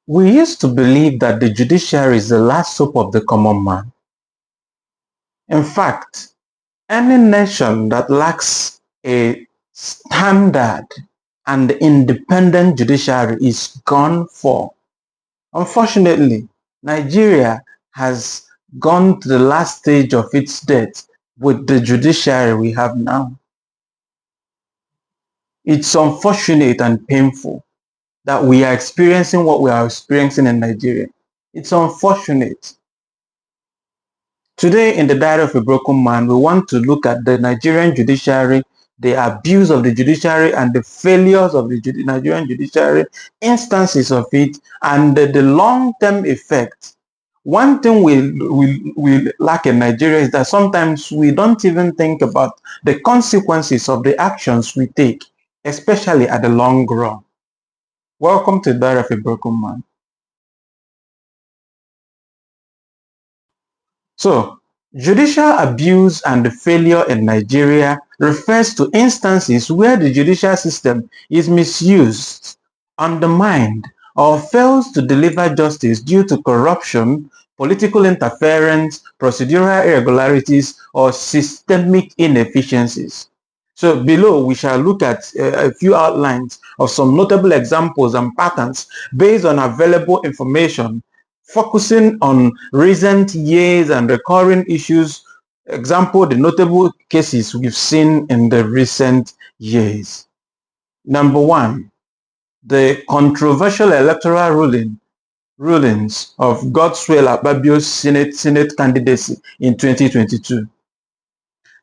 We used to believe that the judiciary is the last hope of the common man. In fact, any nation that lacks a standard and independent judiciary is gone for. Unfortunately, Nigeria has gone to the last stage of its death with the judiciary we have now. It's unfortunate and painful that we are experiencing what we are experiencing in Nigeria. It's unfortunate. Today, in the Diary of a Broken Man, we want to look at the Nigerian judiciary, the abuse of the judiciary, and the failures of the Nigerian judiciary, instances of it, and the long-term effects. One thing we lack in Nigeria is that sometimes we don't even think about the consequences of the actions we take, especially at the long run. Welcome to the Diary of a Broken Man. So, judicial abuse and failure in Nigeria refers to instances where the judicial system is misused, undermined, or fails to deliver justice due to corruption, political interference, procedural irregularities, or systemic inefficiencies. So below, we shall look at a few outlines of some notable examples and patterns based on available information, focusing on recent years and recurring issues. Example, the notable cases we've seen in the recent years. Number one, the controversial electoral rulings of Godswill Akpabio's Senate candidacy in 2022.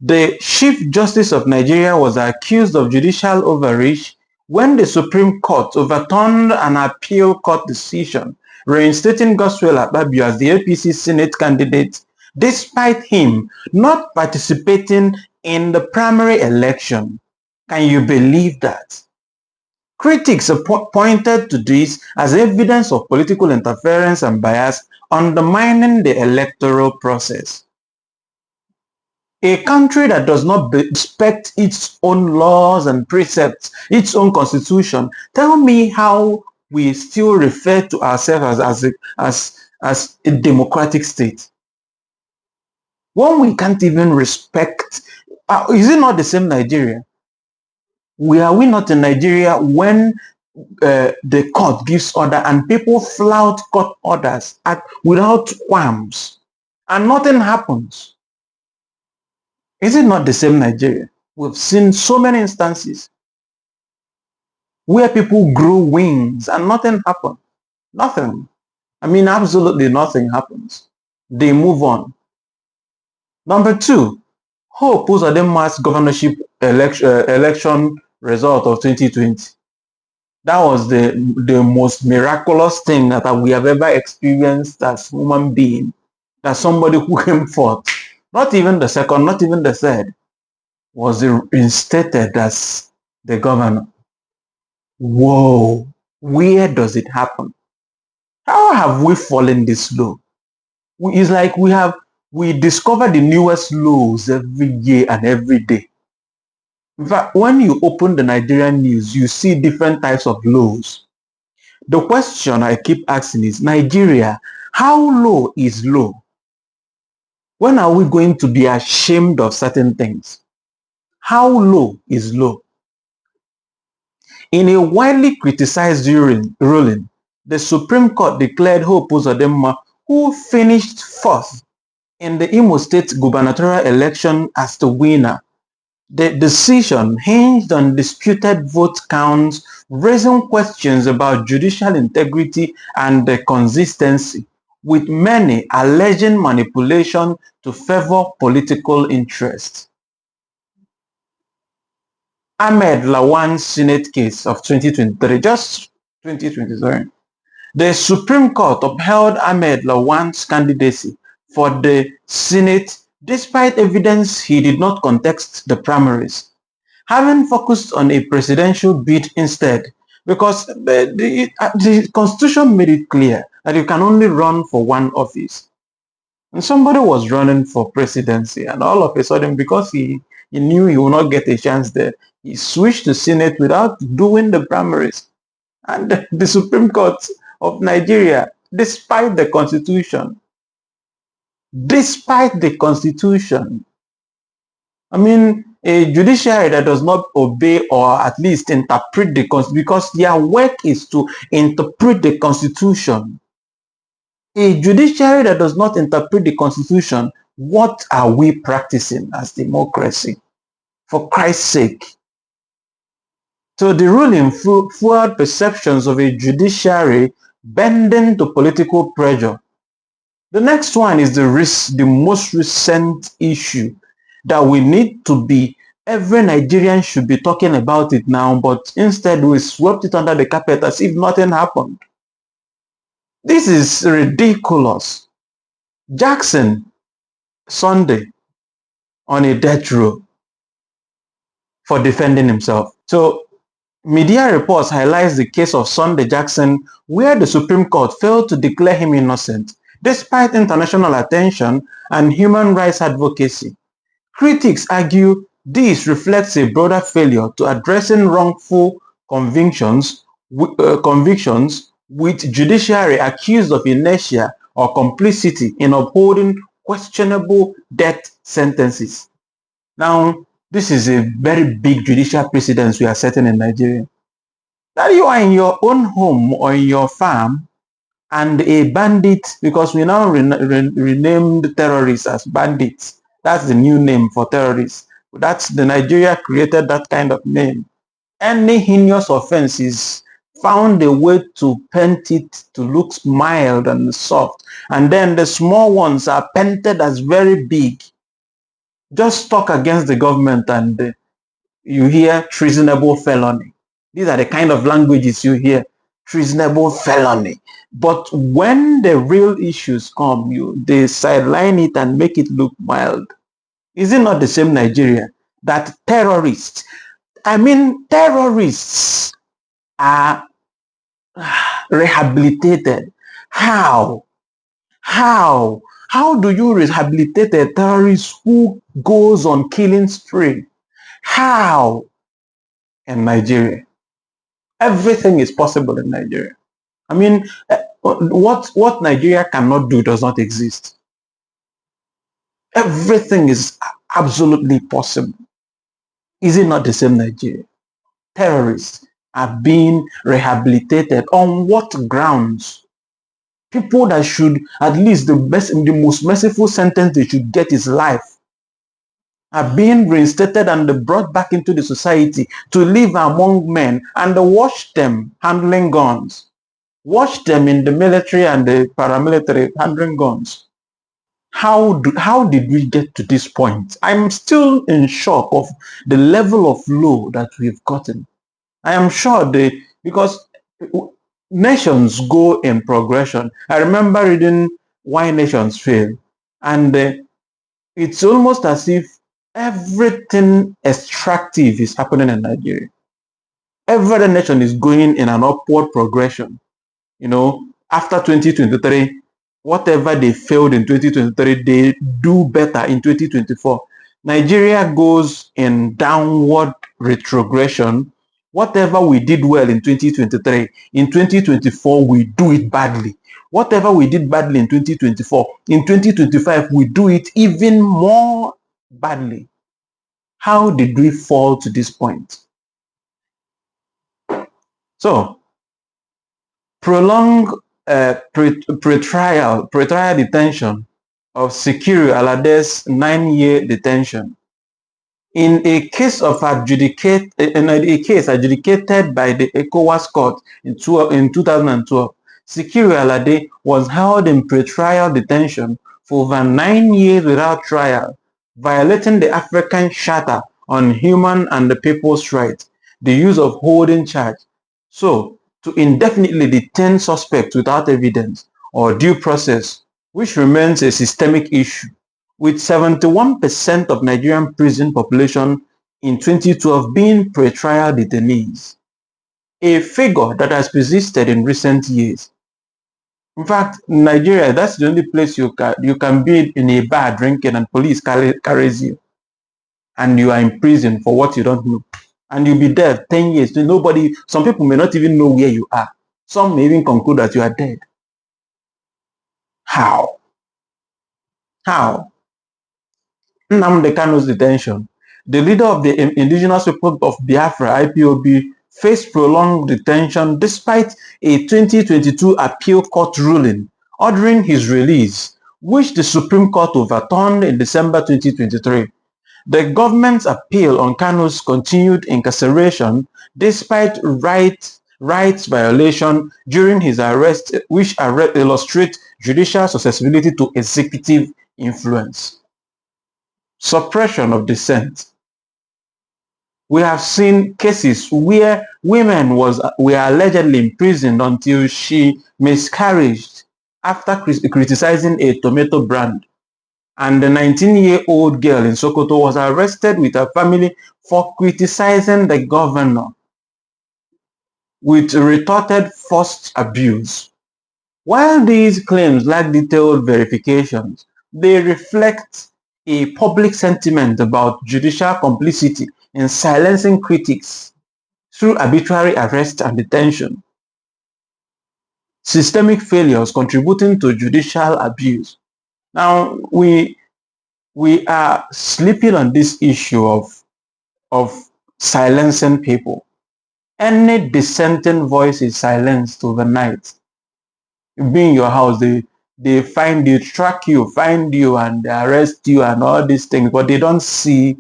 The Chief Justice of Nigeria was accused of judicial overreach when the Supreme Court overturned an appeal court decision reinstating Godswill Akpabio as the APC Senate candidate despite him not participating in the primary election. Can you believe that? Critics pointed to this as evidence of political interference and bias undermining the electoral process. A country that does not respect its own laws and precepts, its own constitution, tell me how we still refer to ourselves as a democratic state. When we can't even respect, is it not the same Nigeria? Are we not in Nigeria when the court gives order and people flout court orders without qualms and nothing happens? Is it not the same Nigeria? We've seen so many instances where people grow wings and nothing happens. Nothing. I mean, absolutely nothing happens. They move on. Number two, Hope Uzodinma's governorship election result of 2020. That was the most miraculous thing that we have ever experienced as human being. That somebody who came forth, not even the second, not even the third, was reinstated as the governor. Whoa, where does it happen? How have we fallen this low? It's like we discover the newest lows every year and every day. In fact, when you open the Nigerian news, you see different types of lows. The question I keep asking is, Nigeria, how low is low? When are we going to be ashamed of certain things? How low is low? In a widely criticized ruling, the Supreme Court declared Hope Uzodinma, who finished fourth in the Imo State gubernatorial election, as the winner. The decision hinged on disputed vote counts, raising questions about judicial integrity and consistency, with many alleging manipulation to favor political interests. Ahmed Lawan's Senate case of 2023, just 2023. The Supreme Court upheld Ahmed Lawan's candidacy for the Senate despite evidence he did not contest the primaries, having focused on a presidential bid instead, because the Constitution made it clear that you can only run for one office. And somebody was running for presidency, and all of a sudden, because he knew he would not get a chance there, he switched to Senate without doing the primaries. And the Supreme Court of Nigeria, despite the constitution. Despite the constitution. I mean, a judiciary that does not obey or at least interpret the constitution, because their work is to interpret the constitution. A judiciary that does not interpret the constitution, what are we practicing as democracy? For Christ's sake. So the ruling fueled perceptions of a judiciary bending to political pressure. The next one is the most recent issue that we need to be, every Nigerian should be talking about it now, but instead we swept it under the carpet as if nothing happened. This is ridiculous. Jackson Sunday on a death row for defending himself. So media reports highlights the case of Sunday Jackson, where the Supreme Court failed to declare him innocent, despite international attention and human rights advocacy. Critics argue this reflects a broader failure to addressing wrongful convictions with judiciary accused of inertia or complicity in upholding questionable death sentences. Now, this is a very big judicial precedent we are setting in Nigeria. That you are in your own home or in your farm, and a bandit, because we now renamed terrorists as bandits. That's the new name for terrorists. That's the Nigeria created that kind of name. Any heinous offense is found a way to paint it to look mild and soft. And then the small ones are painted as very big. Just talk against the government and you hear treasonable felony. These are the kind of languages you hear. Treasonable felony. But when the real issues come, they sideline it and make it look mild. Is it not the same Nigeria that terrorists, terrorists are rehabilitated? How? How? How do you rehabilitate a terrorist who goes on killing spree? How? In Nigeria. Everything is possible in Nigeria. What Nigeria cannot do does not exist. Everything is absolutely possible. Is it not the same Nigeria? Terrorists are being rehabilitated. On what grounds? People that should, at least the most merciful sentence they should get is life, are being reinstated and brought back into the society to live among men, and watch them handling guns. Watch them in the military and the paramilitary handling guns. How did we get to this point? I'm still in shock of the level of low that we've gotten. I am sure because nations go in progression. I remember reading Why Nations Fail, and it's almost as if everything extractive is happening in Nigeria. Every nation is going in an upward progression. After 2023, whatever they failed in 2023, they do better in 2024. Nigeria goes in downward retrogression. Whatever we did well in 2023, in 2024, we do it badly. Whatever we did badly in 2024, in 2025, we do it even more badly. How did we fall to this point? So, prolonged pretrial detention of Sikiru Alade's 9-year detention. In a case adjudicated by the ECOWAS court in 2012, Sikiru Alade was held in pretrial detention for over 9 years without trial, violating the African Charter on Human and the People's Rights, the use of holding charge. So, to indefinitely detain suspects without evidence or due process, which remains a systemic issue, with 71% of Nigerian prison population in 2012 being pretrial detainees, a figure that has persisted in recent years. In fact, Nigeria, that's the only place you can be in a bar drinking and police carries you, and you are in prison for what you don't know. And you'll be there 10 years. Some people may not even know where you are. Some may even conclude that you are dead. How? How? Nnamdi Kanu's detention. The leader of the Indigenous People of Biafra, IPOB, faced prolonged detention despite a 2022 appeal court ruling ordering his release, which the Supreme Court overturned in December 2023. The government's appeal on Kanu's continued incarceration despite rights violation during his arrest, which illustrate judicial susceptibility to executive influence. Suppression of dissent. We have seen cases where women were allegedly imprisoned until she miscarried after criticizing a tomato brand. And the 19-year-old girl in Sokoto was arrested with her family for criticizing the governor with retorted forced abuse. While these claims lack detailed verifications, they reflect a public sentiment about judicial complicity in silencing critics through arbitrary arrest and detention. Systemic failures contributing to judicial abuse. Now, we are sleeping on this issue of silencing people. Any dissenting voice is silenced overnight. You be in your house, they find you, track you, find you, and they arrest you and all these things, but they don't see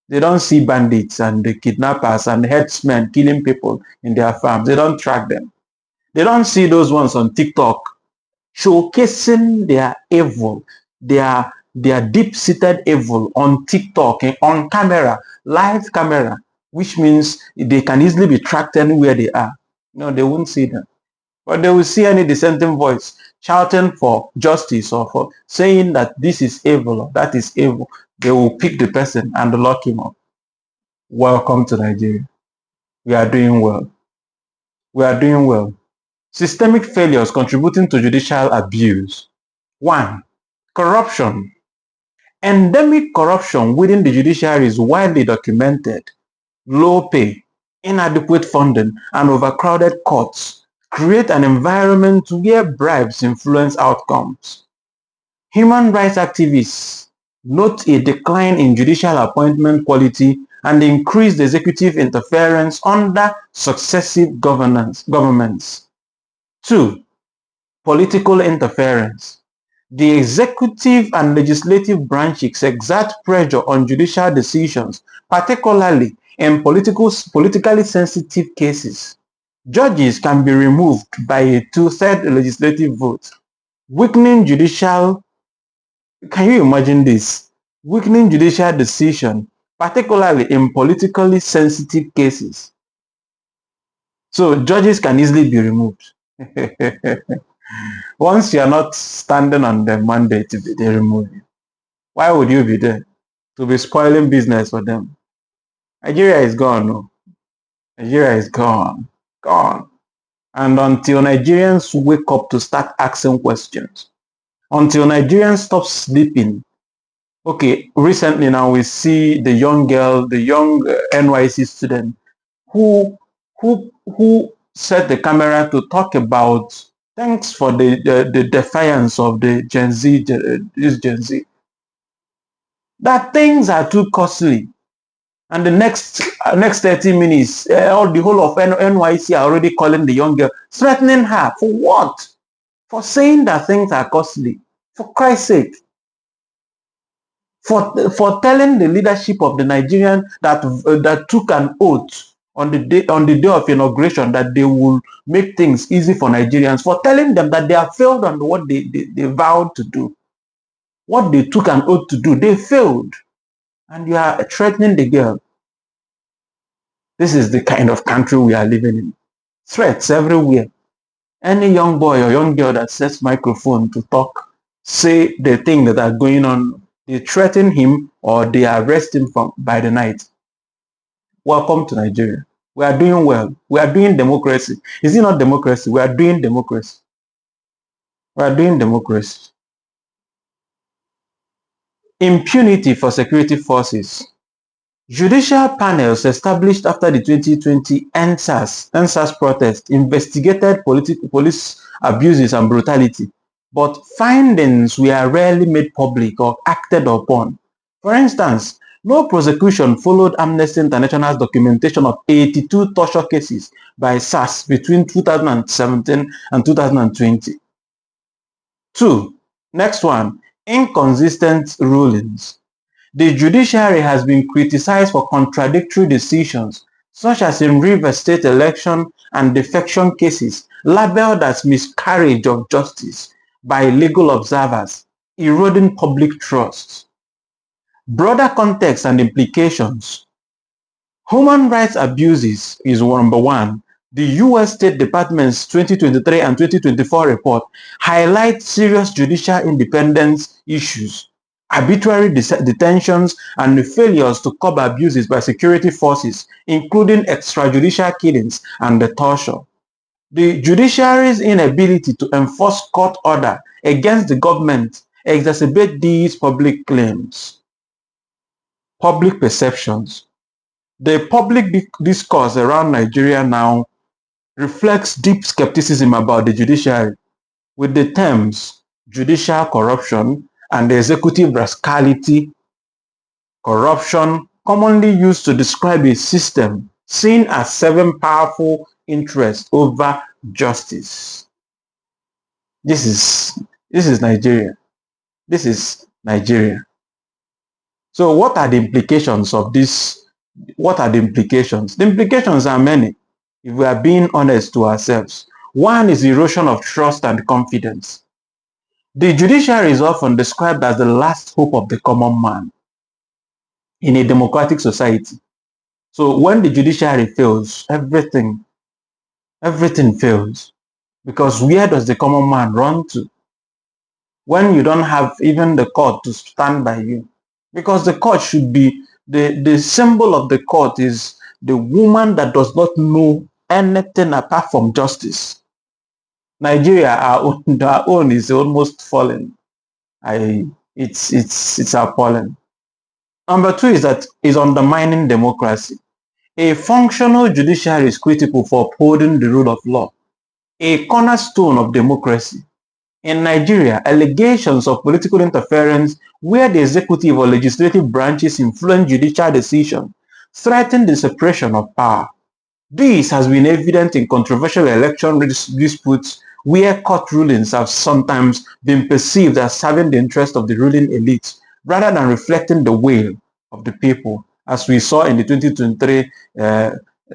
bandits and the kidnappers and herdsmen killing people in their farms. They don't track them. They don't see those ones on TikTok showcasing their evil, their deep-seated evil on TikTok, on camera, live camera, which means they can easily be tracked anywhere they are. No, they won't see them. But they will see any dissenting voice shouting for justice or for saying that this is evil or that is evil. They will pick the person and lock him up. Welcome to Nigeria. We are doing well. We are doing well. Systemic failures contributing to judicial abuse. 1. Corruption. Endemic corruption within the judiciary is widely documented. Low pay, inadequate funding, and overcrowded courts create an environment where bribes influence outcomes. Human rights activists note a decline in judicial appointment quality and increased executive interference under successive governments. 2. Political interference. The executive and legislative branches exert pressure on judicial decisions, particularly in politically sensitive cases. Judges can be removed by a two-thirds legislative vote, weakening judicial. Can you imagine this? Weakening judicial decision, particularly in politically sensitive cases. So judges can easily be removed. Once you are not standing on the mandate, they remove you. Why would you be there? To be spoiling business for them. Nigeria is gone. No? Nigeria is gone. Gone. And until Nigerians wake up to start asking questions, until Nigerians stop sleeping. Okay, recently now we see the young girl, the young NYC student who set the camera to talk about thanks for the defiance of the Gen Z, this Gen Z. That things are too costly. And the next 30 minutes, the whole of NYC are already calling the young girl, threatening her. For what? For saying that things are costly. For Christ's sake. For telling the leadership of the Nigerian that took an oath on the day of inauguration that they will make things easy for Nigerians, for telling them that they have failed on what they vowed to do. What they took an oath to do, they failed. And you are threatening the girl. This is the kind of country we are living in. Threats everywhere. Any young boy or young girl that sets microphone to talk, say the things that are going on, they threaten him or they arrest him by the night. Welcome to Nigeria. We are doing well. We are doing democracy. Is it not democracy? We are doing democracy. We are doing democracy. Impunity for security forces. Judicial panels established after the 2020 NSAS protest investigated police abuses and brutality, but findings were rarely made public or acted upon. For instance, no prosecution followed Amnesty International's documentation of 82 torture cases by SARS between 2017 and 2020. 2. Next one, inconsistent rulings. The judiciary has been criticized for contradictory decisions, such as in Rivers State election and defection cases labeled as miscarriage of justice by legal observers, eroding public trust. Broader context and implications. Human rights abuses is number one. The U.S. State Department's 2023 and 2024 report highlights serious judicial independence issues, arbitrary detentions, and failures to curb abuses by security forces, including extrajudicial killings and torture. The judiciary's inability to enforce court order against the government exacerbate these public claims. Public perceptions. The public discourse around Nigeria now reflects deep skepticism about the judiciary, with the terms judicial corruption and executive rascality corruption commonly used to describe a system seen as serving powerful interests over justice. This is Nigeria. This is Nigeria. So what are the implications of this? What are the implications? The implications are many, if we are being honest to ourselves. One is erosion of trust and confidence. The judiciary is often described as the last hope of the common man in a democratic society. So when the judiciary fails, everything fails. Because where does the common man run to when you don't have even the court to stand by you? Because the court should be, the symbol of the court is the woman that does not know anything apart from justice. Nigeria, our own is almost fallen. It's appalling. Number two is undermining democracy. A functional judiciary is critical for upholding the rule of law, a cornerstone of democracy. In Nigeria, allegations of political interference where the executive or legislative branches influence judicial decisions threaten the separation of power. This has been evident in controversial election disputes where court rulings have sometimes been perceived as serving the interest of the ruling elite rather than reflecting the will of the people, as we saw in the 2023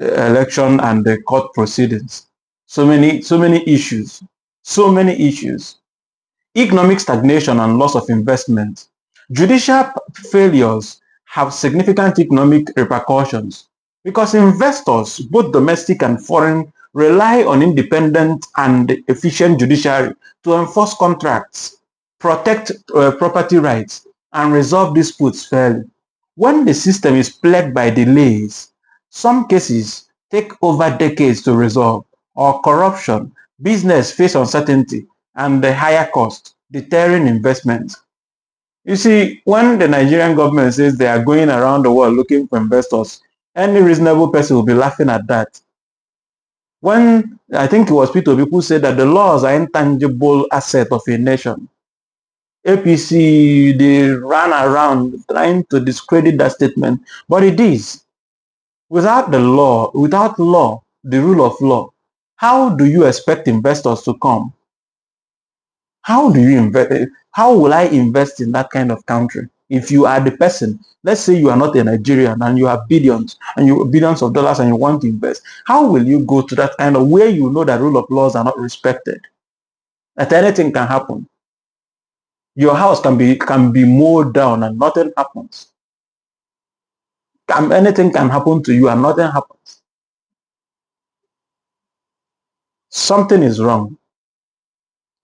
election and the court proceedings. So many issues. Economic stagnation and loss of investment. Judicial failures have significant economic repercussions because investors, both domestic and foreign, rely on independent and efficient judiciary to enforce contracts, protect property rights, and resolve disputes fairly. When the system is plagued by delays, some cases take over decades to resolve, or corruption, business face uncertainty, and the higher cost, deterring investment. You see, when the Nigerian government says they are going around the world looking for investors, any reasonable person will be laughing at that. When I think it was Peter Obi who said that the laws are intangible asset of a nation, APC, they ran around trying to discredit that statement, but it is. Without the law, the rule of law, how do you expect investors to come? How do you invest? How will I invest in that kind of country? If you are the person, let's say you are not a Nigerian and you have billions of dollars and you want to invest, how will you go to that kind of where you know that rule of laws are not respected? That anything can happen. Your house can be mowed down and nothing happens. Anything can happen to you and nothing happens. Something is wrong.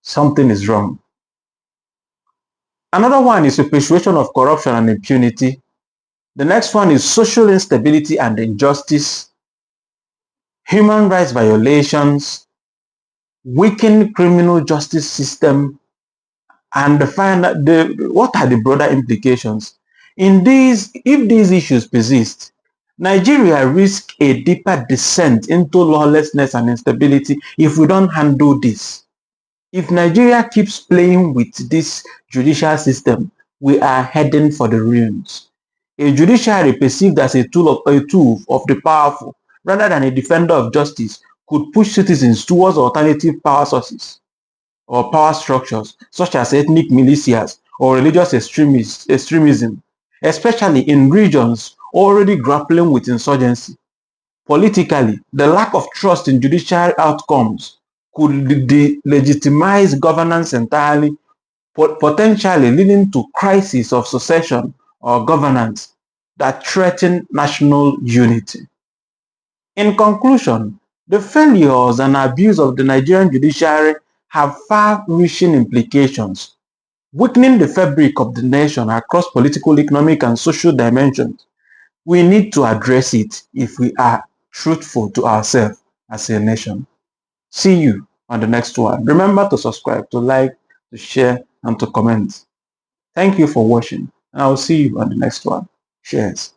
Something is wrong. Another one is perpetuation of corruption and impunity. The next one is social instability and injustice, human rights violations, weakened criminal justice system, and what are the broader implications? If these issues persist, Nigeria risks a deeper descent into lawlessness and instability if we don't handle this. If Nigeria keeps playing with this judicial system, we are heading for the ruins. A judiciary perceived as a tool of the powerful rather than a defender of justice could push citizens towards alternative power sources or power structures such as ethnic militias or religious extremism, especially in regions already grappling with insurgency. Politically, the lack of trust in judicial outcomes could delegitimize governance entirely, potentially leading to crises of succession or governance that threaten national unity. In conclusion, the failures and abuse of the Nigerian judiciary have far-reaching implications, weakening the fabric of the nation across political, economic, and social dimensions. We need to address it if we are truthful to ourselves as a nation. See you on the next one. Remember to subscribe, to like, to share, and to comment. Thank you for watching, and I will see you on the next one. Cheers.